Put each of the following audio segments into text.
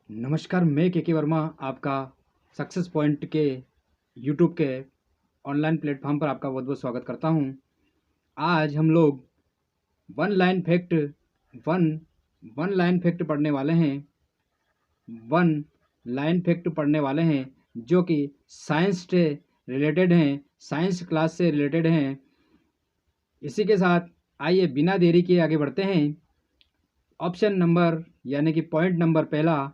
नमस्कार, मैं के वर्मा आपका सक्सेस पॉइंट के यूट्यूब के ऑनलाइन प्लेटफॉर्म पर आपका बहुत बहुत स्वागत करता हूं। आज हम लोग one line fact one one line fact पढ़ने वाले हैं। वन लाइन फैक्ट पढ़ने वाले हैं जो कि साइंस से रिलेटेड हैं, साइंस क्लास से रिलेटेड हैं। इसी के साथ आइए बिना देरी के आगे बढ़ते हैं। ऑप्शन नंबर यानी कि पॉइंट नंबर पहला,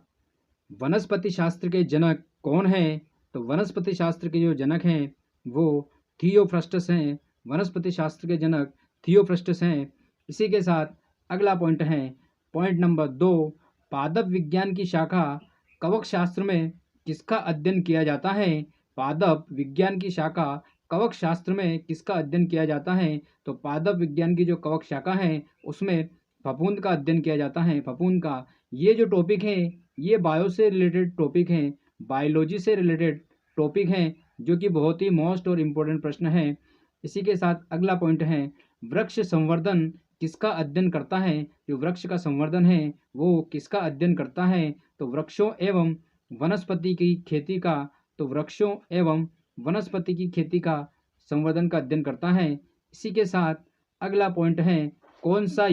वनस्पति शास्त्र के जनक कौन हैं? तो वनस्पति शास्त्र के जो जनक हैं वो थियोफ्रस्टस हैं। वनस्पति शास्त्र के जनक थियोफ्रस्टस हैं। इसी के साथ अगला पॉइंट है पॉइंट नंबर 2, पादप विज्ञान की शाखा कवक शास्त्र में किसका अध्ययन किया जाता है? पादप विज्ञान की शाखा कवक शास्त्र में किसका अध्ययन किया जाता है? तो पादप विज्ञान की जो कवक शाखा है उसमें फफूंद का अध्ययन किया जाता है, फफूंद का। ये जो टॉपिक है ये बायो से रिलेटेड टॉपिक हैं, बायोलॉजी से रिलेटेड टॉपिक हैं, जो कि बहुत ही मोस्ट और इम्पोर्टेंट प्रश्न है। इसी के साथ अगला पॉइंट है वृक्ष संवर्धन किसका अध्ययन करता है? जो वृक्ष का संवर्धन है वो किसका अध्ययन करता है? तो वृक्षों एवं वनस्पति की खेती का, तो वृक्षों एवं वनस्पति की खेती का संवर्धन का अध्ययन करता है। इसी के साथ अगला पॉइंट है कौन सा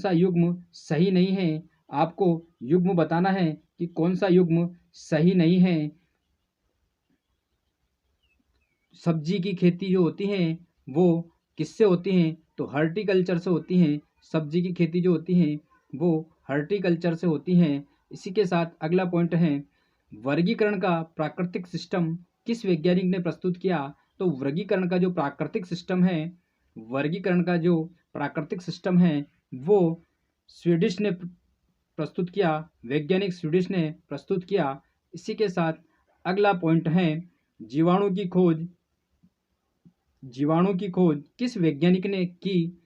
युग्म सही नहीं है? आपको युग्म बताना है कि कौन सा युग्म सही नहीं है। सब्जी की खेती जो होती है वो किससे होती हैं? तो हॉर्टिकल्चर से होती हैं। सब्जी की खेती जो होती है वो हॉर्टिकल्चर से होती हैं। इसी के साथ अगला पॉइंट है वर्गीकरण का प्राकृतिक सिस्टम किस वैज्ञानिक ने प्रस्तुत किया? तो वर्गीकरण का जो प्राकृतिक सिस्टम है, वर्गीकरण का जो प्राकृतिक सिस्टम है वो स्वीडिश ने प्रस्तुत किया, वैज्ञानिक स्वीडिश ने प्रस्तुत किया। इसी के साथ अगला पॉइंट है जीवाणु की खोज जीवाणु की खोज किस वैज्ञानिक ने की?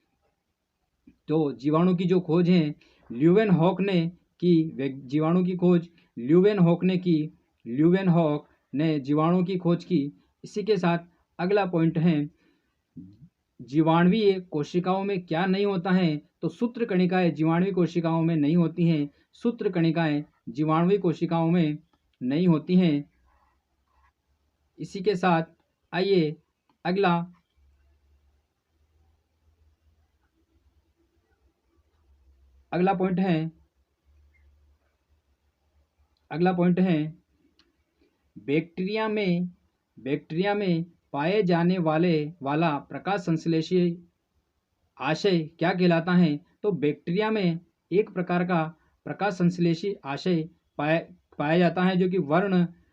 तो जीवाणु की जो खोज है ल्यूवेनहॉक ने की। जीवाणु की खोज ल्यूवेनहॉक ने की। ल्यूवेनहॉक ने जीवाणु की खोज की। इसी के साथ अगला पॉइंट है जीवाणुवीय कोशिकाओं में क्या नहीं होता है? तो सूत्र कणिकाएं जीवाणुवीय कोशिकाओं में नहीं होती हैं। सूत्र कणिकाएं जीवाणुवीय कोशिकाओं में नहीं होती हैं। इसी के साथ आइए अगला पॉइंट है बैक्टीरिया में पाए जाने वाला प्रकाश संश्लेषी आशय क्या कहलाता है? तो बैक्टीरिया में एक प्रकार का प्रकाश संश्लेषी आशय पाया जाता है जो कि वर्णलवक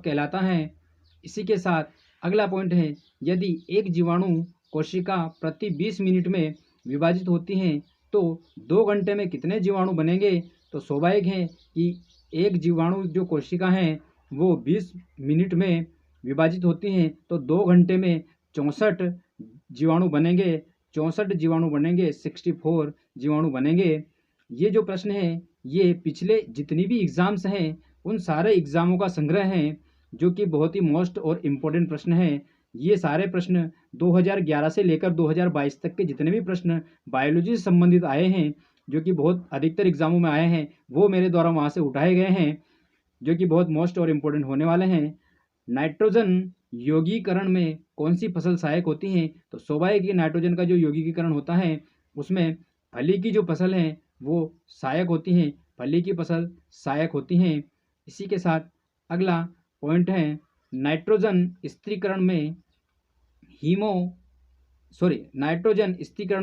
कहलाता है। इसी के साथ अगला पॉइंट है यदि एक जीवाणु कोशिका प्रति 20 मिनट में विभाजित होती हैं तो 2 घंटे में कितने जीवाणु बनेंगे? तो स्वाभाविक है कि एक जीवाणु जो कोशिका है वो 20 मिनट में विभाजित होती हैं तो 2 घंटे में 64 जीवाणु बनेंगे। 64 जीवाणु बनेंगे, 64 जीवाणु बनेंगे। ये जो प्रश्न है ये पिछले जितनी भी एग्ज़ाम्स हैं उन सारे एग्ज़ामों का संग्रह है, जो कि बहुत ही मोस्ट और इम्पोर्टेंट प्रश्न है। ये सारे प्रश्न 2011 से लेकर 2022 तक के जितने भी प्रश्न बायोलॉजी से संबंधित आए हैं, जो कि बहुत अधिकतर एग्ज़ामों में आए हैं, वो मेरे द्वारा वहाँ से उठाए गए हैं, जो कि बहुत मोस्ट और इम्पोर्टेंट होने वाले हैं। नाइट्रोजन यौगीकरण में कौन सी फसल सहायक होती है? तो स्वाभाविक कि नाइट्रोजन का जो यौगीकरण होता है उसमें फली की जो फसल है वो सहायक होती हैं, फली की फसल सहायक होती हैं। इसी के साथ अगला पॉइंट है नाइट्रोजन स्थिरीकरण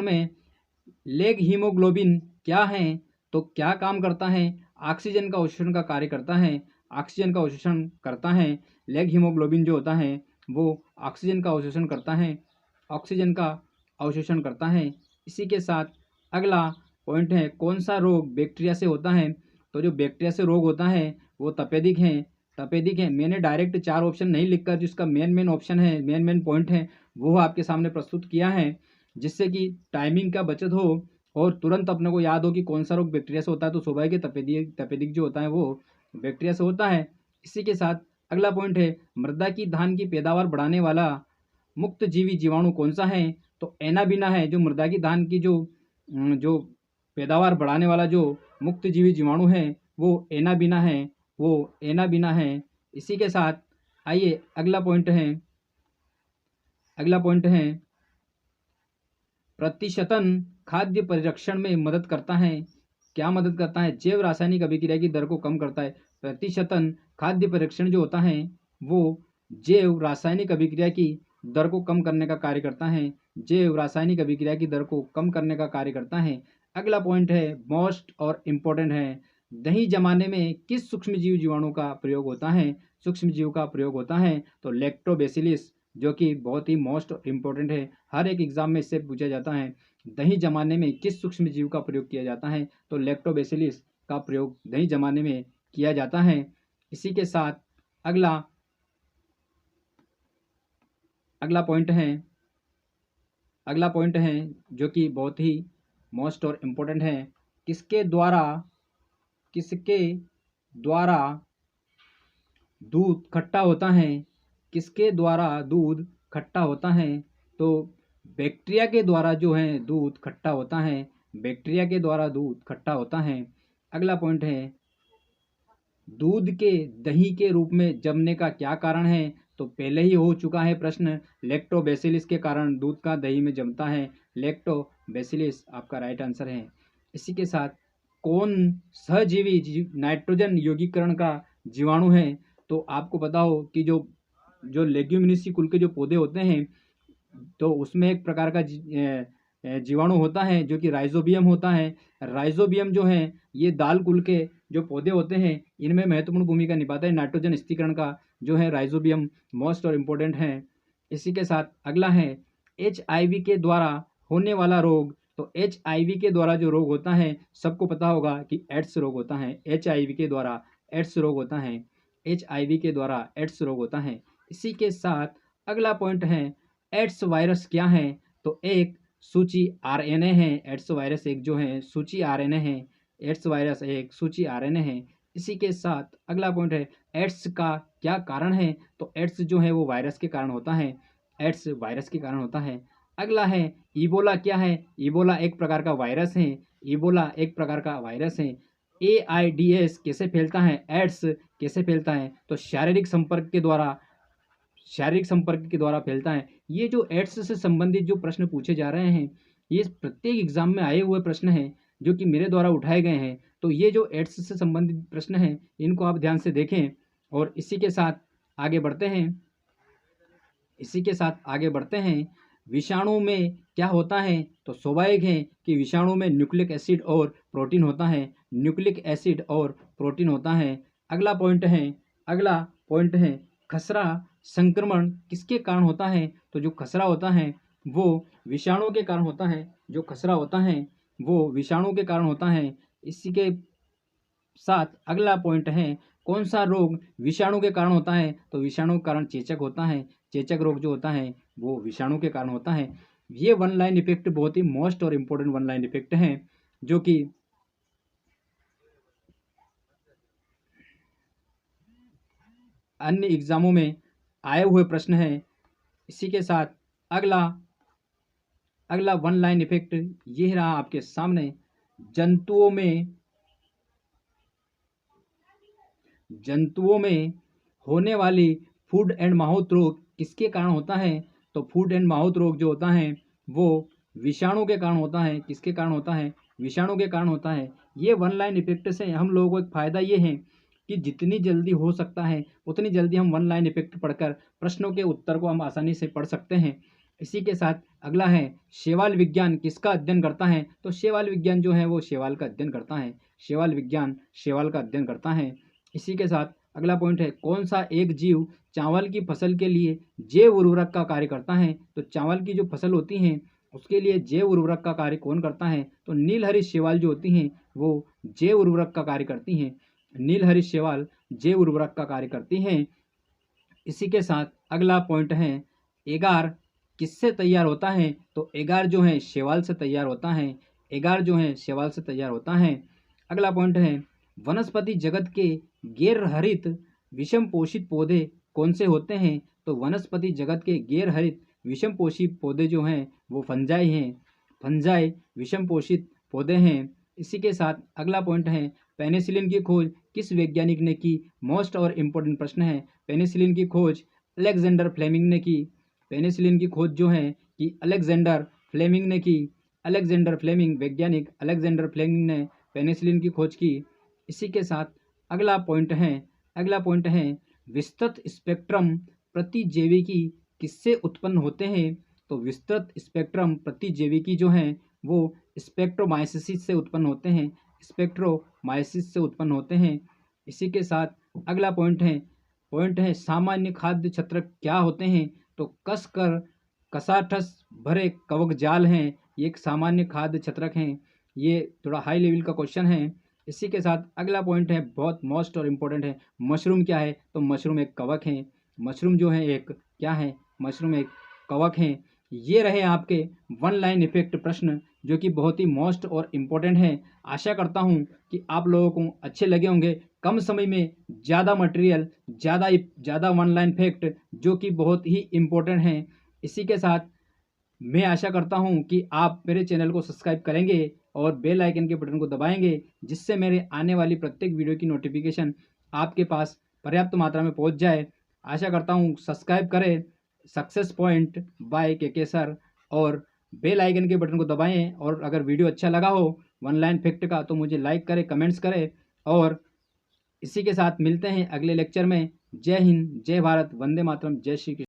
में लेग हीमोग्लोबिन क्या है? तो क्या काम करता है? ऑक्सीजन का अवशोषण का कार्य करता है। ऑक्सीजन का अवशोषण करता है। लेग हीमोग्लोबिन जो होता है वो ऑक्सीजन का अवशोषण करता है, ऑक्सीजन का अवशोषण करता है। इसी के साथ अगला पॉइंट है कौन सा रोग बैक्टीरिया से होता है? तो जो बैक्टीरिया से रोग होता है वो तपेदिक है। मैंने डायरेक्ट 4 ऑप्शन नहीं लिखकर जिसका मेन ऑप्शन है, मेन पॉइंट है, वो आपके सामने प्रस्तुत किया है, जिससे कि टाइमिंग का बचत हो और तुरंत अपने को याद हो कि कौन सा रोग बैक्टीरिया से होता है। तो स्वाभाविक तपेदिक जो होता है वो बैक्टीरिया से होता है। इसी के साथ अगला पॉइंट है मृदा की धान की पैदावार बढ़ाने वाला मुक्त जीवी जीवाणु कौन सा है? तो एनाबिना है, जो मृदा की धान की जो जो पैदावार बढ़ाने वाला जो मुक्त जीवी जीवाणु है वो एनाबिना है, वो एनाबिना है। इसी के साथ आइए अगला पॉइंट है प्रतिशतन खाद्य परिरक्षण में मदद करता है। क्या मदद करता है? जैव रासायनिक अभिक्रिया की दर को कम करता है। प्रतिशतन खाद्य परिरक्षण जो होता है वो जैव रासायनिक अभिक्रिया की दर को कम करने का कार्य करता है। जैव रासायनिक अभिक्रिया की दर को कम करने का कार्य करता है। अगला पॉइंट है मोस्ट और इम्पोर्टेंट है, दही जमाने में किस सूक्ष्मजीव जीवाणु का प्रयोग होता है? सूक्ष्मजीव का प्रयोग होता है तो लैक्टोबैसिलिस, जो कि बहुत ही मोस्ट इम्पोर्टेंट है, हर एक एग्जाम में इससे पूछा जाता है। दही जमाने में किस सूक्ष्मजीव का प्रयोग किया जाता है? तो लैक्टोबैसिलिस का प्रयोग दही जमाने में किया जाता है। इसी के साथ अगला पॉइंट है जो कि बहुत ही मोस्ट और इम्पोर्टेंट है, किसके द्वारा दूध खट्टा होता है? किसके द्वारा दूध खट्टा होता है? तो बैक्टीरिया के द्वारा जो है दूध खट्टा होता है, बैक्टीरिया के द्वारा दूध खट्टा होता है। अगला पॉइंट है दूध के दही के रूप में जमने का क्या कारण है? तो पहले ही हो चुका है प्रश्न, लैक्टोबैसिलिस के कारण दूध का दही में जमता है। लैक्टोबैसिलिस आपका राइट आंसर है। इसी के साथ कौन सहजीवी नाइट्रोजन यौगिकरण का जीवाणु है? तो आपको पता हो कि जो लेग्यूमिनेसी कुल के जो पौधे होते हैं तो उसमें एक प्रकार का जीवाणु होता है जो कि राइजोबियम होता है। राइजोबियम जो है ये दाल कुल के जो पौधे होते हैं इनमें महत्वपूर्ण भूमिका निभाता है। नाइट्रोजन स्थिरीकरण का जो है राइजोबियम मोस्ट और इम्पोर्टेंट है। इसी के साथ अगला है HIV के द्वारा होने वाला रोग। तो HIV के द्वारा जो रोग होता है सबको पता होगा कि एड्स रोग होता है। HIV के द्वारा एड्स रोग होता है। HIV के द्वारा एड्स रोग होता है। इसी के साथ अगला पॉइंट है एड्स वायरस क्या है? तो एक सूची RNA है। एड्स वायरस एक जो है सूची RNA है। एड्स वायरस एक सूची RNA है। इसी के साथ अगला पॉइंट है एड्स का क्या कारण है? तो एड्स जो है वो वायरस के कारण होता है। एड्स वायरस के कारण होता है। अगला है इबोला क्या है? इबोला एक प्रकार का वायरस है। इबोला एक प्रकार का वायरस है। AIDS कैसे फैलता है? एड्स कैसे फैलता है? तो शारीरिक संपर्क के द्वारा फैलता है। ये जो एड्स से संबंधित जो प्रश्न पूछे जा रहे हैं ये प्रत्येक एग्जाम में आए हुए प्रश्न हैं जो कि मेरे द्वारा उठाए गए हैं। तो ये जो एड्स से संबंधित प्रश्न हैं इनको आप ध्यान से देखें। और इसी के साथ आगे बढ़ते हैं विषाणु में क्या होता है? तो स्वाभाविक है कि विषाणु में न्यूक्लिक एसिड और प्रोटीन होता है। न्यूक्लिक एसिड और प्रोटीन होता है। अगला पॉइंट है खसरा संक्रमण किसके कारण होता है? तो जो खसरा होता है वो विषाणु के कारण होता है। जो खसरा होता है वो विषाणु के कारण होता है। इसी के साथ अगला पॉइंट है कौन सा रोग विषाणु के कारण होता है? तो विषाणु के कारण चेचक होता है। चेचक रोग जो होता है वो विषाणु के कारण होता है। ये वन लाइन इफेक्ट बहुत ही मोस्ट और इम्पोर्टेंट वन लाइन इफेक्ट हैं जो कि अन्य एग्जामों में आए हुए प्रश्न हैं। इसी के साथ अगला वन लाइन इफेक्ट ये रहा आपके सामने, जंतुओं में होने वाली फूड एंड माउथ रोग किसके कारण होता है? तो फूड एंड माउथ रोग जो होता है वो विषाणु के कारण होता है। किसके कारण होता है? विषाणु के कारण होता है। ये वन लाइन इफेक्ट से हम लोगों को एक फ़ायदा ये है कि जितनी जल्दी हो सकता है उतनी जल्दी हम वन लाइन इफेक्ट पढ़कर प्रश्नों के उत्तर को हम आसानी से पढ़ सकते हैं। इसी के साथ अगला है शैवाल विज्ञान किसका अध्ययन करता है? तो शैवाल विज्ञान जो है वो शैवाल का अध्ययन करता है। शैवाल विज्ञान शैवाल का अध्ययन करता है। इसी के साथ अगला पॉइंट है कौन सा एक जीव चावल की फसल के लिए जैव उर्वरक का कार्य करता है? तो चावल की जो फसल होती है उसके लिए जैव उर्वरक का कार्य कौन करता है? तो नीलहरित शैवाल जो होती हैं वो जैव उर्वरक का कार्य करती हैं। नीलहरित शैवाल जैव उर्वरक का कार्य करती हैं। इसी के साथ अगला पॉइंट है एगार किससे तैयार होता है? तो एगार जो है शैवाल से तैयार होता है। एगार जो है शैवाल से तैयार होता है। अगला पॉइंट है वनस्पति जगत के गैर हरित विषम पोषित पौधे कौन से होते हैं? तो वनस्पति जगत के गैर हरित विषम पोषित पौधे जो हैं वो फंजाई हैं। फंजाई विषम पोषित पौधे हैं। इसी के साथ अगला पॉइंट है पेनिसिलिन की खोज किस वैज्ञानिक ने की। मोस्ट और इम्पोर्टेंट प्रश्न है। पेनिसिलिन की खोज अलेक्जेंडर फ्लेमिंग ने की। पेनिसिलिन की खोज जो है कि अलेक्जेंडर फ्लेमिंग ने की। अलेक्जेंडर फ्लेमिंग, वैज्ञानिक अलेक्जेंडर फ्लेमिंग ने पेनिसिलिन की खोज की। इसी के साथ अगला पॉइंट है विस्तृत स्पेक्ट्रम प्रतिजैविकी किससे उत्पन्न होते हैं। तो विस्तृत स्पेक्ट्रम प्रतिजैविकी जो हैं वो स्पेक्ट्रोमाइसिस से उत्पन्न होते हैं। स्पेक्ट्रोमाइसिस से उत्पन्न होते हैं। इसी के साथ अगला पॉइंट है सामान्य खाद्य छत्रक क्या होते हैं। तो कसकर कसाठस भरे कवक जाल हैं, ये एक सामान्य खाद्य छत्रक हैं। ये थोड़ा हाई लेवल का क्वेश्चन है। इसी के साथ अगला पॉइंट है बहुत मोस्ट और इम्पोर्टेंट है, मशरूम क्या है। तो मशरूम एक कवक है। मशरूम जो है एक क्या है, मशरूम एक कवक है। ये रहे आपके वन लाइन इफेक्ट प्रश्न जो कि बहुत ही मोस्ट और इम्पोर्टेंट है। आशा करता हूँ कि आप लोगों को अच्छे लगे होंगे। कम समय में ज़्यादा मटेरियल, ज़्यादा वन लाइन फैक्ट जो कि बहुत ही इम्पोर्टेंट हैं। इसी के साथ मैं आशा करता हूं कि आप मेरे चैनल को सब्सक्राइब करेंगे और बेल आइकन के बटन को दबाएंगे, जिससे मेरे आने वाली प्रत्येक वीडियो की नोटिफिकेशन आपके पास पर्याप्त मात्रा में पहुंच जाए। आशा करता हूं सब्सक्राइब करें सक्सेस पॉइंट बाय के सर और बेल आइकन के बटन को दबाएं। और अगर वीडियो अच्छा लगा हो वन लाइन फैक्ट का तो मुझे लाइक करें, कमेंट्स करें। और इसी के साथ मिलते हैं अगले लेक्चर में। जय हिंद, जय भारत, वंदे मातरम, जय श्री कृष्ण।